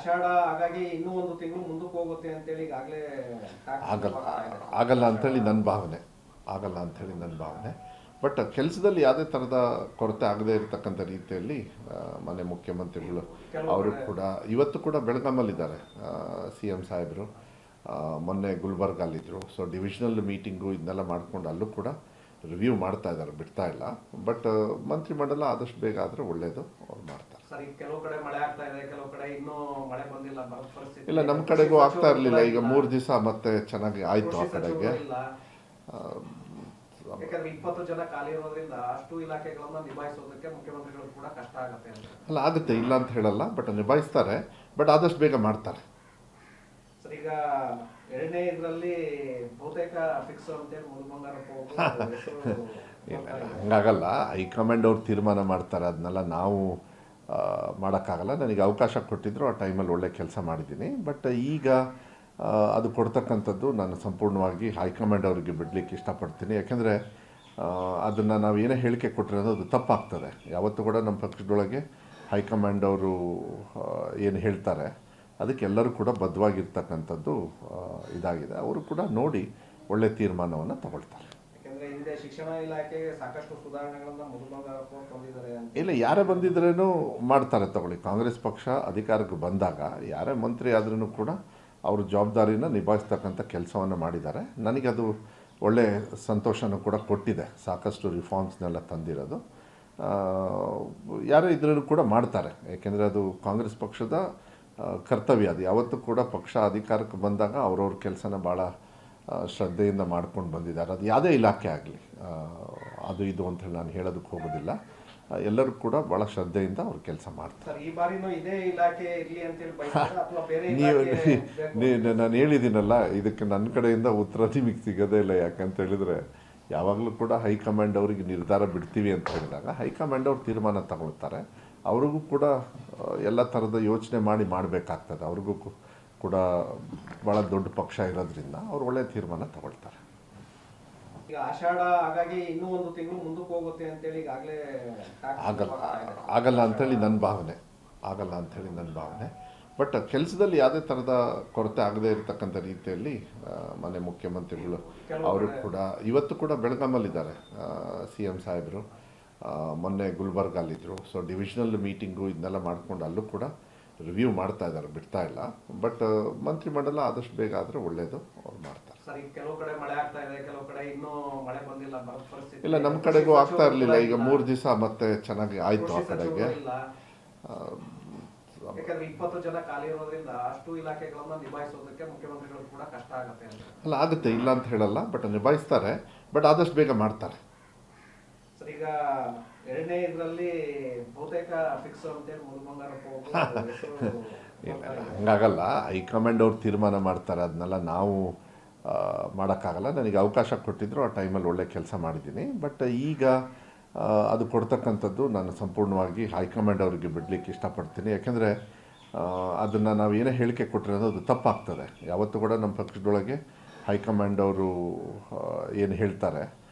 ಆಷಾಢ ಹಾಗಾಗಿ ಇನ್ನೂ ಒಂದು ತಿಂಗಳು ಮುಂದಕ್ಕೆ ಹೋಗುತ್ತೆ ಅಂತೇಳಿ ಈಗಾಗಲೇ ಆಗಲ್ಲ ಆಗಲ್ಲ ಅಂಥೇಳಿ ನನ್ನ ಭಾವನೆ, ಆಗಲ್ಲ ಅಂಥೇಳಿ ನನ್ನ ಭಾವನೆ. ಬಟ್ ಕೆಲಸದಲ್ಲಿ ಯಾವುದೇ ಥರದ ಕೊರತೆ ಆಗದೇ ಇರತಕ್ಕಂಥ ರೀತಿಯಲ್ಲಿ ಮನೆ ಮುಖ್ಯಮಂತ್ರಿಗಳು ಅವರು ಕೂಡ ಇವತ್ತು ಕೂಡ ಬೆಳಗಾಮಲ್ಲಿದ್ದಾರೆ. ಸಿ ಎಮ್ ಸಾಹೇಬರು ಮೊನ್ನೆ ಗುಲ್ಬರ್ಗಲ್ಲಿದ್ದರು. ಸೊ ಡಿವಿಷನಲ್ ಮೀಟಿಂಗು ಇದನ್ನೆಲ್ಲ ಮಾಡಿಕೊಂಡು ಅಲ್ಲೂ ಕೂಡ ರಿವ್ಯೂ ಮಾಡ್ತಾ ಇದ್ದಾರೆ, ಬಿಡ್ತಾ ಇಲ್ಲ. ಬಟ್ ಮಂತ್ರಿಮಂಡಲ ಆದಷ್ಟು ಬೇಗ ಆದರೆ ಒಳ್ಳೆಯದು, ಅವ್ರು ಮಾಡ್ತಾರೆ. ಸರ್, ಈಗ ಕೆಲವು ಕಡೆ ಮಳೆ ಆಗ್ತಾ ಇದೆ, ಕೆಲವು ಕಡೆ ಇನ್ನೂ ಮಳೆ ಬಂದಿಲ್ಲ, ಬರದ ಪರಿಸ್ಥಿತಿ ಇಲ್ಲ, ನಮ್ಮ ಕಡೆಗೂ ಆಗ್ತಾ ಇರಲಿಲ್ಲ. ಈಗ 3 ದಿವಸ ಮತ್ತೆ ಚೆನ್ನಾಗಿ ಆಯಿತು ಆ ಕಡೆಗೆ. ಯಾಕಂದ್ರೆ 20 ಜನ ಖಾಲಿ ಇರೋದ್ರಿಂದ ಅಷ್ಟು ಇಲಾಖೆಗಳನ್ನ ನಿಭಾಯಿಸೋದಕ್ಕೆ ಮುಖ್ಯಮಂತ್ರಿಗಳು ಕೂಡ ಕಷ್ಟ ಆಗುತ್ತೆ ಅಂತ. ಅಲ್ಲ, ಆಗುತ್ತೆ, ಇಲ್ಲ ಅಂತ ಹೇಳಲ್ಲ, ಬಟ್ ನಿಭಾಯಿಸ್ತಾರೆ. ಬಟ್ ಆದಷ್ಟು ಬೇಗ ಮಾಡ್ತಾರೆ. ಸರ್, ಈಗ ಎರಡನೇ ಇದರಲ್ಲಿ ಬಹುತೇಕ ಫಿಕ್ಸ್ ಅಂತೇಳಿ ಮುಳುಗಂಗಾರಪ್ಪ ಹಂಗಾಗಲ್ಲ. ಹೈಕಮಾಂಡ್ ಅವ್ರು ತೀರ್ಮಾನ ಮಾಡ್ತಾರೆ, ಅದನ್ನೆಲ್ಲ ನಾವು ಮಾಡೋಕ್ಕಾಗಲ್ಲ. ನನಗೆ ಅವಕಾಶ ಕೊಟ್ಟಿದ್ರು, ಆ ಟೈಮಲ್ಲಿ ಒಳ್ಳೆ ಕೆಲಸ ಮಾಡಿದ್ದೀನಿ. ಬಟ್ ಈಗ ಅದು ಕೊಡ್ತಕ್ಕಂಥದ್ದು ನಾನು ಸಂಪೂರ್ಣವಾಗಿ ಹೈಕಮಾಂಡ್ ಅವರಿಗೆ ಬಿಡಲಿಕ್ಕೆ ಇಷ್ಟಪಡ್ತೀನಿ. ಯಾಕೆಂದರೆ ಅದನ್ನು ನಾವು ಏನೇ ಹೇಳಿಕೆ ಕೊಟ್ಟರೆ ಅದು ತಪ್ಪಾಗ್ತದೆ. ಯಾವತ್ತೂ ಕೂಡ ನಮ್ಮ ಪಕ್ಷದೊಳಗೆ ಹೈಕಮಾಂಡ್ ಅವರು ಏನು ಹೇಳ್ತಾರೆ ಅದಕ್ಕೆ ಎಲ್ಲರೂ ಕೂಡ ಬದ್ಧವಾಗಿರ್ತಕ್ಕಂಥದ್ದು ಇದಾಗಿದೆ. ಅವರು ಕೂಡ ನೋಡಿ ಒಳ್ಳೆ ತೀರ್ಮಾನವನ್ನು ತಗೊಳ್ತಾರೆ. ಹಿಂದೆ ಶಿಕ್ಷಣ ಇಲಾಖೆಗೆ ಸಾಕಷ್ಟು ಸುಧಾರಣೆಗಳನ್ನ ಮುಳುಗಂಗಾರಪ್ಪ ತಂದಿದ್ದಾರೆ ಅಂತ. ಇಲ್ಲ, ಯಾರೇ ಬಂದಿದ್ರೇನು ಮಾಡ್ತಾರೆ ತಗೊಳ್ಳಿ. ಕಾಂಗ್ರೆಸ್ ಪಕ್ಷ ಅಧಿಕಾರಕ್ಕೆ ಬಂದಾಗ ಯಾರೇ ಮಂತ್ರಿ ಆದ್ರೂ ಕೂಡ ಅವ್ರ ಜವಾಬ್ದಾರಿನ ನಿಭಾಯಿಸ್ತಕ್ಕಂಥ ಕೆಲಸವನ್ನು ಮಾಡಿದ್ದಾರೆ. ನನಗದು ಒಳ್ಳೆ ಸಂತೋಷನೂ ಕೂಡ ಕೊಟ್ಟಿದೆ. ಸಾಕಷ್ಟು ರಿಫಾರ್ಮ್ಸ್ನೆಲ್ಲ ತಂದಿರೋದು ಯಾರೇ ಇದ್ರೂ ಕೂಡ ಮಾಡ್ತಾರೆ. ಏಕೆಂದರೆ ಅದು ಕಾಂಗ್ರೆಸ್ ಪಕ್ಷದ ಕರ್ತವ್ಯ. ಅದು ಯಾವತ್ತೂ ಕೂಡ ಪಕ್ಷ ಅಧಿಕಾರಕ್ಕೆ ಬಂದಾಗ ಅವ್ರವ್ರ ಕೆಲಸನ ಭಾಳ ಶ್ರದ್ಧೆಯಿಂದ ಮಾಡ್ಕೊಂಡು ಬಂದಿದ್ದಾರೆ. ಅದು ಯಾವುದೇ ಇಲಾಖೆ ಆಗಲಿ, ಅದು ಇದು ಅಂತೇಳಿ ನಾನು ಹೇಳೋದಕ್ಕೆ ಹೋಗೋದಿಲ್ಲ. ಎಲ್ಲರೂ ಕೂಡ ಭಾಳ ಶ್ರದ್ಧೆಯಿಂದ ಅವ್ರ ಕೆಲಸ ಮಾಡ್ತಾರೆ. ನಾನು ಹೇಳಿದ್ದೀನಲ್ಲ, ಇದಕ್ಕೆ ನನ್ನ ಕಡೆಯಿಂದ ಉತ್ತರ ನಿಮಗೆ ಸಿಗೋದೇ ಇಲ್ಲ. ಯಾಕಂತ ಹೇಳಿದರೆ ಯಾವಾಗಲೂ ಕೂಡ ಹೈಕಮಾಂಡ್ ಅವರಿಗೆ ನಿರ್ಧಾರ ಬಿಡ್ತೀವಿ ಅಂತ ಹೇಳಿದಾಗ ಹೈಕಮಾಂಡ್ ಅವ್ರು ತೀರ್ಮಾನ ತಗೊಳ್ತಾರೆ. ಅವ್ರಿಗೂ ಕೂಡ ಎಲ್ಲ ಥರದ ಯೋಚನೆ ಮಾಡಿ ಮಾಡಬೇಕಾಗ್ತದೆ. ಅವ್ರಿಗೂ ಕೂಡ ಭಾಳ ದೊಡ್ಡ ಪಕ್ಷ ಇರೋದ್ರಿಂದ ಅವ್ರು ಒಳ್ಳೆಯ ತೀರ್ಮಾನ ತಗೊಳ್ತಾರೆ. ಈಗ ಆಷಾಢ ಹಾಗಾಗಿ ಇನ್ನೂ ಒಂದು ತಿಂಗಳು ಮುಂದಕ್ಕೆ ಹೋಗುತ್ತೆ ಅಂತೇಳಿ ಈಗಾಗಲೇ ಆಗಲ್ಲ ಅಂಥೇಳಿ ನನ್ನ ಭಾವನೆ, ಆಗಲ್ಲ ಅಂಥೇಳಿ ನನ್ನ ಭಾವನೆ. ಬಟ್ ಕೆಲಸದಲ್ಲಿ ಯಾವುದೇ ಥರದ ಕೊರತೆ ಆಗದೇ ಇರತಕ್ಕಂಥ ರೀತಿಯಲ್ಲಿ ಮನೆ ಮುಖ್ಯಮಂತ್ರಿಗಳು ಅವರು ಕೂಡ ಇವತ್ತು ಕೂಡ ಬೆಳಗಾಮಲ್ಲಿದ್ದಾರೆ. ಸಿ ಎಮ್ ಸಾಹೇಬರು ಮೊನ್ನೆ ಗುಲ್ಬರ್ಗಲ್ಲಿದ್ದರು. ಸೊ ಡಿವಿಷನಲ್ ಮೀಟಿಂಗು ಇದನ್ನೆಲ್ಲ ಮಾಡಿಕೊಂಡು ಅಲ್ಲೂ ಕೂಡ ರಿವ್ಯೂ ಮಾಡ್ತಾ ಇದ್ದಾರೆ, ಬಿಡ್ತಾ ಇಲ್ಲ. ಬಟ್ ಮಂತ್ರಿಮಂಡಲ ಆದಷ್ಟು ಬೇಗ ಆದರೆ ಒಳ್ಳೆಯದು, ಅವ್ರು ಮಾಡ್ತಾರೆ. ಸರ್, ಈಗ ಕೆಲವು ಕಡೆ ಮಳೆ ಆಗ್ತಾ ಇದೆ, ಕೆಲವು ಕಡೆ ಇನ್ನೂ ಮಳೆ ಬಂದಿಲ್ಲ, ಬರದ ಪರಿಸ್ಥಿತಿ. ಇಲ್ಲ, ನಮ್ಮ ಕಡೆಗೂ ಆಗ್ತಾ ಇರಲಿಲ್ಲ. ಈಗ 3 ದಿವಸ ಮತ್ತೆ ಚೆನ್ನಾಗಿ ಆಯಿತು ಆ ಕಡೆಗೆ. ಯಾಕಂದ್ರೆ 20 ಜನ ಖಾಲಿ ಇರೋದ್ರಿಂದ ಅಷ್ಟು ಇಲಾಖೆಗಳನ್ನ ನಿಭಾಯಿಸೋದಕ್ಕೆ ಮುಖ್ಯಮಂತ್ರಿಗಳು ಕೂಡ ಕಷ್ಟ ಆಗುತ್ತೆ ಅಂತ. ಅಲ್ಲ, ಆಗುತ್ತೆ, ಇಲ್ಲ ಅಂತ ಹೇಳಲ್ಲ, ಬಟ್ ನಿಭಾಯಿಸ್ತಾರೆ. ಬಟ್ ಆದಷ್ಟು ಬೇಗ ಮಾಡ್ತಾರೆ. ಸರ್, ಈಗ ಎರಡನೇ ಇದರಲ್ಲಿ ಬಹುತೇಕ ಫಿಕ್ಸ್ ಅಂತೇಳಿ ಮುಳುಗಂಗಾರಪ್ಪ ಹಂಗಾಗಲ್ಲ. ಹೈಕಮಾಂಡ್ ಅವ್ರು ತೀರ್ಮಾನ ಮಾಡ್ತಾರೆ, ಅದನ್ನೆಲ್ಲ ನಾವು ಮಾಡೋಕ್ಕಾಗಲ್ಲ. ನನಗೆ ಅವಕಾಶ ಕೊಟ್ಟಿದ್ರು, ಆ ಟೈಮಲ್ಲಿ ಒಳ್ಳೆ ಕೆಲಸ ಮಾಡಿದ್ದೀನಿ. ಬಟ್ ಈಗ ಅದು ಕೊಡ್ತಕ್ಕಂಥದ್ದು ನಾನು ಸಂಪೂರ್ಣವಾಗಿ ಹೈಕಮಾಂಡ್ ಅವರಿಗೆ ಬಿಡಲಿಕ್ಕೆ ಇಷ್ಟಪಡ್ತೀನಿ. ಯಾಕೆಂದರೆ ಅದನ್ನು ನಾವು ಏನೇ ಹೇಳಿಕೆ ಕೊಟ್ಟರೆ ಅದು ತಪ್ಪಾಗ್ತದೆ. ಯಾವತ್ತೂ ಕೂಡ ನಮ್ಮ ಪಕ್ಷದೊಳಗೆ ಹೈಕಮಾಂಡ್ ಅವರು ಏನು ಹೇಳ್ತಾರೆ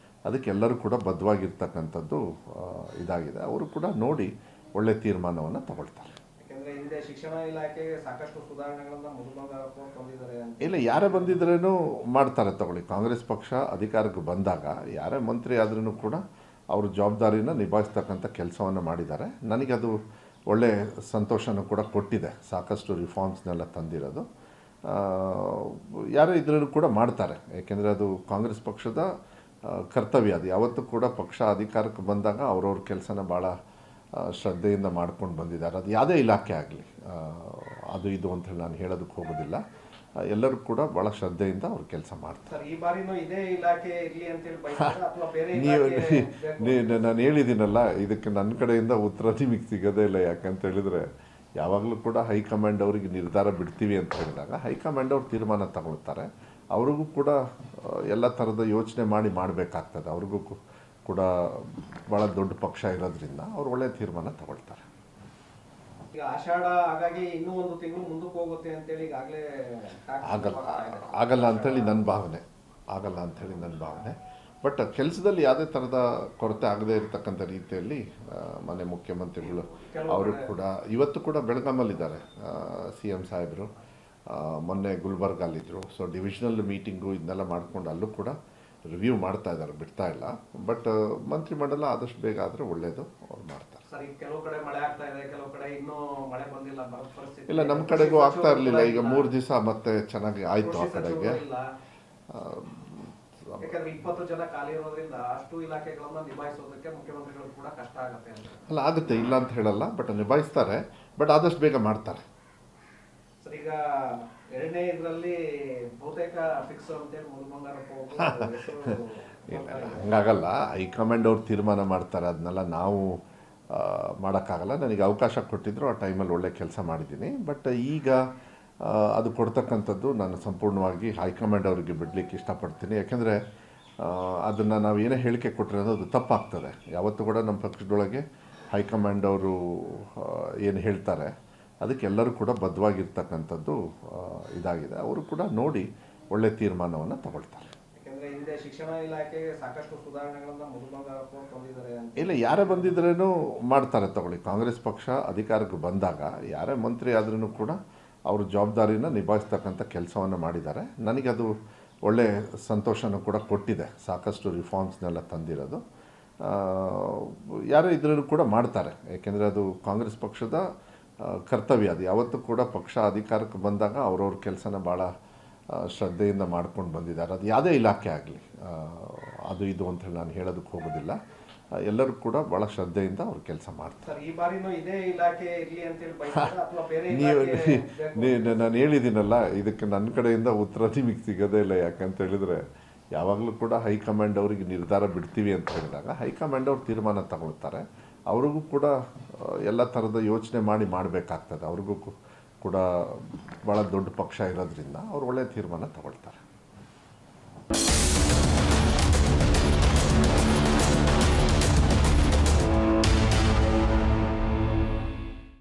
ಅದಕ್ಕೆ ಎಲ್ಲರೂ ಕೂಡ ಬದ್ಧವಾಗಿರ್ತಕ್ಕಂಥದ್ದು ಇದಾಗಿದೆ. ಅವರು ಕೂಡ ನೋಡಿ ಒಳ್ಳೆ ತೀರ್ಮಾನವನ್ನು ತಗೊಳ್ತಾರೆ. ಹಿಂದೆ ಶಿಕ್ಷಣ ಇಲಾಖೆಗೆ ಸಾಕಷ್ಟು ಸುಧಾರಣೆಗಳನ್ನ ಮುಳುಗಂಗಾರಪ್ಪ ತಂದಿದ್ದಾರೆ ಅಂತ. ಇಲ್ಲ, ಯಾರೇ ಬಂದಿದ್ರೇನು ಮಾಡ್ತಾರೆ ತಗೊಳ್ಳಿ. ಕಾಂಗ್ರೆಸ್ ಪಕ್ಷ ಅಧಿಕಾರಕ್ಕೆ ಬಂದಾಗ ಯಾರೇ ಮಂತ್ರಿ ಆದ್ರೂ ಕೂಡ ಅವ್ರ ಜವಾಬ್ದಾರಿನ ನಿಭಾಯಿಸ್ತಕ್ಕಂಥ ಕೆಲಸವನ್ನು ಮಾಡಿದ್ದಾರೆ. ನನಗದು ಒಳ್ಳೆ ಸಂತೋಷನೂ ಕೂಡ ಕೊಟ್ಟಿದೆ. ಸಾಕಷ್ಟು ರಿಫಾರ್ಮ್ಸ್ನೆಲ್ಲ ತಂದಿರೋದು ಯಾರೇ ಇದ್ರೂ ಕೂಡ ಮಾಡ್ತಾರೆ. ಏಕೆಂದರೆ ಅದು ಕಾಂಗ್ರೆಸ್ ಪಕ್ಷದ ಕರ್ತವ್ಯ. ಅದು ಯಾವತ್ತೂ ಕೂಡ ಪಕ್ಷ ಅಧಿಕಾರಕ್ಕೆ ಬಂದಾಗ ಅವ್ರವ್ರ ಕೆಲಸನ ಭಾಳ ಶ್ರದ್ಧೆಯಿಂದ ಮಾಡ್ಕೊಂಡು ಬಂದಿದ್ದಾರೆ. ಅದು ಯಾವುದೇ ಇಲಾಖೆ ಆಗಲಿ, ಅದು ಇದು ಅಂತೇಳಿ ನಾನು ಹೇಳೋದಕ್ಕೆ ಹೋಗೋದಿಲ್ಲ. ಎಲ್ಲರೂ ಕೂಡ ಭಾಳ ಶ್ರದ್ಧೆಯಿಂದ ಅವ್ರ ಕೆಲಸ ಮಾಡ್ತಾರೆ. ನಾನು ಹೇಳಿದ್ದೀನಲ್ಲ, ಇದಕ್ಕೆ ನನ್ನ ಕಡೆಯಿಂದ ಉತ್ತರ ನಿಮಗೆ ಸಿಗೋದೇ ಇಲ್ಲ. ಯಾಕಂತ ಹೇಳಿದರೆ ಯಾವಾಗಲೂ ಕೂಡ ಹೈಕಮಾಂಡ್ ಅವರಿಗೆ ನಿರ್ಧಾರ ಬಿಡ್ತೀವಿ ಅಂತ ಹೇಳಿದಾಗ ಹೈಕಮಾಂಡ್ ಅವ್ರು ತೀರ್ಮಾನ ತಗೊಳ್ತಾರೆ. ಅವ್ರಿಗೂ ಕೂಡ ಎಲ್ಲ ಥರದ ಯೋಚನೆ ಮಾಡಿ ಮಾಡಬೇಕಾಗ್ತದೆ. ಅವ್ರಿಗೂ ಕೂಡ ಭಾಳ ದೊಡ್ಡ ಪಕ್ಷ ಇರೋದ್ರಿಂದ ಅವ್ರು ಒಳ್ಳೆಯ ತೀರ್ಮಾನ ತಗೊಳ್ತಾರೆ. ಈಗ ಆಷಾಢ ಹಾಗಾಗಿ ಇನ್ನೂ ಒಂದು ತಿಂಗಳು ಮುಂದಕ್ಕೆ ಹೋಗುತ್ತೆ ಅಂತೇಳಿ ಈಗಾಗಲೇ ಆಗಲ್ಲ ಅಂಥೇಳಿ ನನ್ನ ಭಾವನೆ, ಆಗಲ್ಲ ಅಂಥೇಳಿ ನನ್ನ ಭಾವನೆ. ಬಟ್ ಕೆಲಸದಲ್ಲಿ ಯಾವುದೇ ಥರದ ಕೊರತೆ ಆಗದೇ ಇರತಕ್ಕಂಥ ರೀತಿಯಲ್ಲಿ ಮನೆ ಮುಖ್ಯಮಂತ್ರಿಗಳು ಅವರು ಕೂಡ ಇವತ್ತು ಕೂಡ ಬೆಳಗಾಮಲ್ಲಿದ್ದಾರೆ. ಸಿ ಎಮ್ ಸಾಹೇಬರು ಮೊನ್ನೆ ಗುಲ್ಬರ್ಗಲ್ಲಿದ್ದರು. ಸೊ ಡಿವಿಷನಲ್ ಮೀಟಿಂಗು ಇದನ್ನೆಲ್ಲ ಮಾಡಿಕೊಂಡು ಅಲ್ಲೂ ಕೂಡ ರಿವ್ಯೂ ಮಾಡ್ತಾ ಇದ್ದಾರೆ, ಬಿಡ್ತಾ ಇಲ್ಲ. ಬಟ್ ಮಂತ್ರಿಮಂಡಲ ಆದಷ್ಟು ಬೇಗ ಆದರೆ ಒಳ್ಳೆಯದು, ಅವ್ರು ಮಾಡ್ತಾರೆ. ಸರ್, ಈಗ ಕೆಲವು ಕಡೆ ಮಳೆ ಆಗ್ತಾ ಇದೆ, ಕೆಲವು ಕಡೆ ಇನ್ನೂ ಮಳೆ ಬಂದಿಲ್ಲ, ಬರದ ಪರಿಸ್ಥಿತಿ ಇಲ್ಲ, ನಮ್ಮ ಕಡೆಗೂ ಆಗ್ತಾ ಇರಲಿಲ್ಲ. ಈಗ 3 ದಿವಸ ಮತ್ತೆ ಚೆನ್ನಾಗಿ ಆಯಿತು ಆ ಕಡೆಗೆ. ಯಾಕಂದ್ರೆ 20 ಜನ ಖಾಲಿ ಇರೋದ್ರಿಂದ ಅಷ್ಟು ಇಲಾಖೆಗಳನ್ನ ನಿಭಾಯಿಸೋದಕ್ಕೆ ಮುಖ್ಯಮಂತ್ರಿಗಳು ಕೂಡ ಕಷ್ಟ ಆಗುತ್ತೆ ಅಂತ. ಅಲ್ಲ, ಆಗುತ್ತೆ, ಇಲ್ಲ ಅಂತ ಹೇಳಲ್ಲ, ಬಟ್ ನಿಭಾಯಿಸ್ತಾರೆ. ಬಟ್ ಆದಷ್ಟು ಬೇಗ ಮಾಡ್ತಾರೆ. ಸರ್, ಈಗ ಎರಡನೇ ಇದರಲ್ಲಿ ಬಹುತೇಕ ಫಿಕ್ಸ್ ಅಂತೇಳಿ ಮುಳುಬಂಗಾರಪ್ಪ ಹಂಗಾಗಲ್ಲ. ಹೈಕಮಾಂಡ್ ಅವ್ರು ತೀರ್ಮಾನ ಮಾಡ್ತಾರೆ, ಅದನ್ನೆಲ್ಲ ನಾವು ಮಾಡೋಕ್ಕಾಗಲ್ಲ. ನನಗೆ ಅವಕಾಶ ಕೊಟ್ಟಿದ್ರು ಆ ಟೈಮಲ್ಲಿ ಒಳ್ಳೆ ಕೆಲಸ ಮಾಡಿದ್ದೀನಿ. ಬಟ್ ಈಗ ಅದು ಕೊಡ್ತಕ್ಕಂಥದ್ದು ನಾನು ಸಂಪೂರ್ಣವಾಗಿ ಹೈಕಮಾಂಡ್ ಅವರಿಗೆ ಬಿಡಲಿಕ್ಕೆ ಇಷ್ಟಪಡ್ತೀನಿ. ಯಾಕೆಂದರೆ ಅದನ್ನು ನಾವು ಏನೇ ಹೇಳಿಕೆ ಕೊಟ್ಟರೆ ಅದು ತಪ್ಪಾಗ್ತದೆ. ಯಾವತ್ತೂ ಕೂಡ ನಮ್ಮ ಪಕ್ಷದೊಳಗೆ ಹೈಕಮಾಂಡ್ ಅವರು ಏನು ಹೇಳ್ತಾರೆ ಅದಕ್ಕೆ ಎಲ್ಲರೂ ಕೂಡ ಬದ್ಧವಾಗಿರ್ತಕ್ಕಂಥದ್ದು ಇದಾಗಿದೆ. ಅವರು ಕೂಡ ನೋಡಿ ಒಳ್ಳೆ ತೀರ್ಮಾನವನ್ನು ತಗೊಳ್ತಾರೆ. ಯಾಕಂದರೆ ಹಿಂದೆ ಶಿಕ್ಷಣ ಇಲಾಖೆಗೆ ಸಾಕಷ್ಟು ಸುಧಾರಣೆಗಳನ್ನು ಮುಳುಬಂಗಾರಪ್ಪ ತಂದಿದ್ದಾರೆ ಅಂತ. ಇಲ್ಲ, ಯಾರೇ ಬಂದಿದ್ರೇನು ಮಾಡ್ತಾರೆ ತಗೊಳ್ಳಿ. ಕಾಂಗ್ರೆಸ್ ಪಕ್ಷ ಅಧಿಕಾರಕ್ಕೆ ಬಂದಾಗ ಯಾರೇ ಮಂತ್ರಿ ಆದ್ರೂ ಕೂಡ ಅವರು ಜವಾಬ್ದಾರಿನ ನಿಭಾಯಿಸ್ತಕ್ಕಂಥ ಕೆಲಸವನ್ನು ಮಾಡಿದ್ದಾರೆ. ನನಗದು ಒಳ್ಳೆ ಸಂತೋಷನೂ ಕೂಡ ಕೊಟ್ಟಿದೆ. ಸಾಕಷ್ಟು ರಿಫಾರ್ಮ್ಸ್ನೆಲ್ಲ ತಂದಿರೋದು ಯಾರೇ ಇದ್ರೂ ಕೂಡ ಮಾಡ್ತಾರೆ. ಏಕೆಂದರೆ ಅದು ಕಾಂಗ್ರೆಸ್ ಪಕ್ಷದ ಕರ್ತವ್ಯ. ಅದು ಯಾವತ್ತೂ ಕೂಡ ಪಕ್ಷ ಅಧಿಕಾರಕ್ಕೆ ಬಂದಾಗ ಅವ್ರವ್ರ ಕೆಲಸನ ಭಾಳ ಶ್ರದ್ಧೆಯಿಂದ ಮಾಡ್ಕೊಂಡು ಬಂದಿದ್ದಾರೆ. ಅದು ಯಾವುದೇ ಇಲಾಖೆ ಆಗಲಿ, ಅದು ಇದು ಅಂತ ಹೇಳಿ ನಾನು ಹೇಳೋದಕ್ಕೆ ಹೋಗೋದಿಲ್ಲ. ಎಲ್ಲರೂ ಕೂಡ ಭಾಳ ಶ್ರದ್ಧೆಯಿಂದ ಅವ್ರು ಕೆಲಸ ಮಾಡ್ತಾರೆ. ಈ ಬಾರಿನೂ ಇದೇ ಇಲಾಖೆ ಇರಲಿ ಅಂತೇಳಿ ಬಯಸ್ತಾರಾ ಅಥವಾ ಬೇರೆ ನೀವು ನಾನು ಹೇಳಿದ್ದೀನಲ್ಲ, ಇದಕ್ಕೆ ನನ್ನ ಕಡೆಯಿಂದ ಉತ್ತರ ನಿಮಗೆ ಸಿಗೋದೇ ಇಲ್ಲ. ಯಾಕಂತ ಹೇಳಿದರೆ ಯಾವಾಗಲೂ ಕೂಡ ಹೈಕಮಾಂಡ್ ಅವರಿಗೆ ನಿರ್ಧಾರ ಬಿಡ್ತೀವಿ ಅಂತ ಹೇಳಿದಾಗ ಹೈಕಮಾಂಡ್ ಅವ್ರು ತೀರ್ಮಾನ ತಗೊಳ್ತಾರೆ. ಅವ್ರಿಗೂ ಕೂಡ ಎಲ್ಲ ಥರದ ಯೋಚನೆ ಮಾಡಿ ಮಾಡಬೇಕಾಗ್ತದೆ. ಅವ್ರಿಗೂ ಕೂಡ ಭಾಳ ದೊಡ್ಡ ಪಕ್ಷ ಇರೋದ್ರಿಂದ ಅವ್ರು ಒಳ್ಳೆಯ ತೀರ್ಮಾನ ತಗೊಳ್ತಾರೆ.